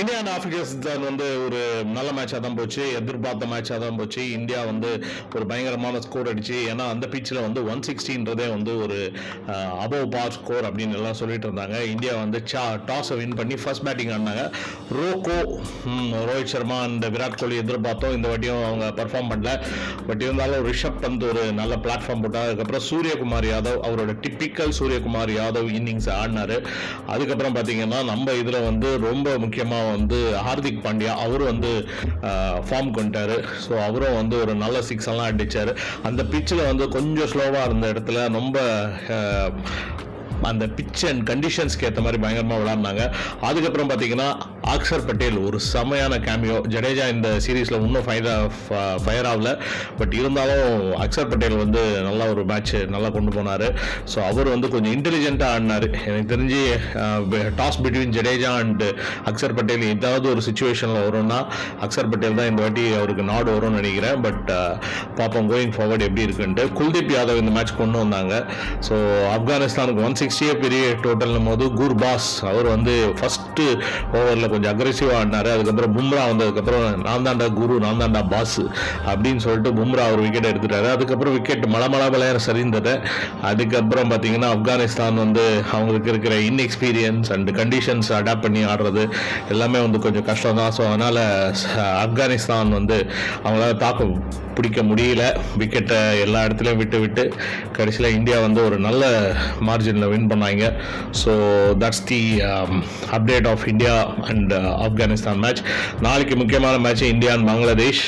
India and Afghanistan வந்து ஒரு நல்ல மேட்சாக தான் போச்சு. எதிர்பார்த்த மேட்சாக தான் போச்சு. இந்தியா வந்து ஒரு பயங்கரமான ஸ்கோர் அடிச்சு, ஏன்னா அந்த பிச்சில் வந்து 160ன்றதே வந்து ஒரு அபோவ் பார் ஸ்கோர் அப்படின்னு எல்லாம் சொல்லிட்டு இருந்தாங்க. இந்தியா வந்து டாஸை வின் பண்ணி ஃபர்ஸ்ட் பேட்டிங் ஆடினாங்க. ரோஹித் சர்மா அண்ட் விராட் கோலி எதிர்பார்த்தோம். இந்த வாட்டியும் அவங்க பர்ஃபார்ம் பண்ணல. பட் இருந்தாலும் ரிஷப் பந்த் ஒரு நல்ல பிளாட்ஃபார்ம் போட்டார். அதுக்கப்புறம் சூரியகுமார் யாதவ் அவரோட டிப்பிக்கல் சூரியகுமார் யாதவ் இன்னிங்ஸ் ஆடினாரு. அதுக்கப்புறம் பார்த்தீங்கன்னா நம்ம இதில் வந்து ரொம்ப முக்கியமாக வந்து ஹார்திக் பாண்டியா அவரும் வந்து ஃபார்ம் கொண்டாரு. ஸோ அவரும் வந்து ஒரு நல்ல சிக்ஸ் எல்லாம் அடிச்சாரு. அந்த பிச்சில் வந்து கொஞ்சம் ஸ்லோவாக இருந்த இடத்துல ரொம்ப அந்த பிச் அண்ட் கண்டிஷன்ஸ்க்கு ஏற்ற மாதிரி பயங்கரமாக விளையாடினாங்க. அதுக்கப்புறம் பார்த்தீங்கன்னா அக்ஷர் பட்டேல் ஒரு செமையான கேமியோ. ஜடேஜா இந்த சீரீஸில் இன்னும் ஃபயர் ஆகல. பட் இருந்தாலும் அக்ஷர் பட்டேல் வந்து நல்லா ஒரு மேட்ச் நல்லா கொண்டு போனார். ஸோ அவர் வந்து கொஞ்சம் இன்டெலிஜென்ட்டாக ஆடினார். எனக்கு தெரிஞ்சு toss between Jadeja and Akshar Patel ஏதாவது ஒரு சுச்சுவேஷனில் வரும்னா அக்ஷர் பட்டேல் தான் இந்த வாட்டி அவருக்கு நாடு வரும்னு நினைக்கிறேன். பட் பார்ப்போம் கோயிங் ஃபார்வர்ட் எப்படி இருக்குன்ட்டு. குல்தீப் யாதவ் இந்த மேட்ச் கொண்டு வந்தாங்க. ஸோ ஆப்கானிஸ்தானுக்கு 160 பெரிய டோட்டல்னும் போது குர்பாஸ் அவர் வந்து ஃபர்ஸ்ட் ஓவரில் கொஞ்சம் அக்ரெசிவாக ஆடினார். அதுக்கப்புறம் பும்ரா வந்ததுக்கப்புறம் நான் தாண்டா குரு நான் தாண்டா பாஸ் அப்படின்னு சொல்லிட்டு பும்ரா ஒரு விக்கெட் எடுத்துட்டாரு. அதுக்கப்புறம் விக்கெட் மலையார சரிந்தது. அதுக்கப்புறம் பார்த்தீங்கன்னா ஆப்கானிஸ்தான் வந்து அவங்களுக்கு இருக்கிற இன்எக்ஸ்பீரியன்ஸ் அண்ட் கண்டிஷன்ஸ் அடாப்ட் பண்ணி ஆடுறது எல்லாமே வந்து கொஞ்சம் கஷ்டம் தான். ஸோ அதனால் ஆப்கானிஸ்தான் வந்து அவங்களால தாக்க பிடிக்க முடியல. விக்கெட்டை எல்லா இடத்துலையும் விட்டு கடைசியில் இந்தியா வந்து ஒரு நல்ல மார்ஜினில் வின் பண்ணாங்க. So that's the update of India and Afghanistan match. நாளைக்கு முக்கியமான match India and Bangladesh.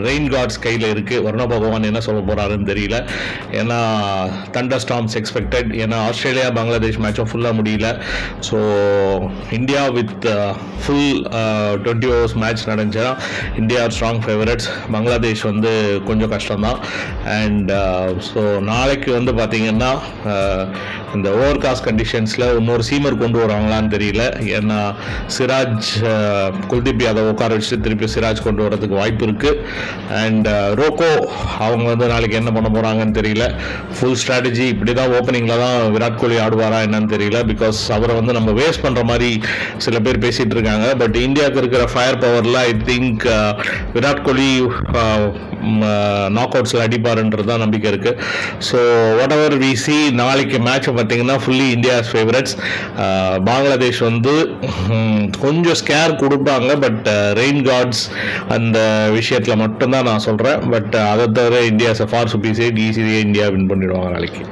Rain gods கையில் இருக்குது. வருண பகவான் என்ன சொல்ல போகிறாருன்னு தெரியல. ஏன்னா தண்டர் ஸ்டார்ம்ஸ் எக்ஸ்பெக்டட். ஏன்னா ஆஸ்திரேலியா பங்களாதேஷ் மேட்சும் ஃபுல்லாக முடியல. So India with full 20 overs match நடந்துச்சுன்னா இந்தியா ஸ்ட்ராங் ஃபேவரட்ஸ். பங்களாதேஷ் வந்து கொஞ்சம் கஷ்டம்தான். அண்ட் ஸோ நாளைக்கு வந்து பார்த்தீங்கன்னா இந்த ஓவர் காஸ்ட் கண்டிஷன்ஸில் இன்னொரு சீமர் கொண்டு வருவாங்களான்னு தெரியல. ஏன்னா சிராஜ் குல்தீப் யாதவ் உட்கார வச்சுட்டு திருப்பி சிராஜ் கொண்டு வரதுக்கு வாய்ப்பு இருக்குது. அண்ட் ரோக்கோ அவங்க வந்து நாளைக்கு என்ன பண்ண போகிறாங்கன்னு தெரியல. ஃபுல் ஸ்ட்ராட்டஜி இப்படி தான் ஓப்பனிங்கில் தான் விராட் கோலி ஆடுவாரா என்னன்னு தெரியல. பிகாஸ் அவரை வந்து நம்ம வேஸ்ட் பண்ணுற மாதிரி சில பேர் பேசிகிட்டு இருக்காங்க. பட் இந்தியாவுக்கு இருக்கிற ஃபயர் பவரில் I think Virat Kohli knock அவுட்ஸில் அடிப்பாருன்றது தான் நம்பிக்கை இருக்குது. So whatever we see நாளைக்கு மேட்சை பார்த்தீங்கன்னா ஃபுல்லி இந்தியாஸ் ஃபேவரட்ஸ். பங்களாதேஷ் வந்து கொஞ்சம் ஸ்கேர் கொடுப்பாங்க. பட் ரெயின் கார்ட்ஸ் அந்த விஷயத்தில் மட்டும்தான் நான் சொல்கிறேன். பட் அதை தவிர இந்தியா ஃபார் சுப்பி சைட் ஈஸியாக இந்தியா வின் பண்ணிடுவாங்க நாளைக்கு.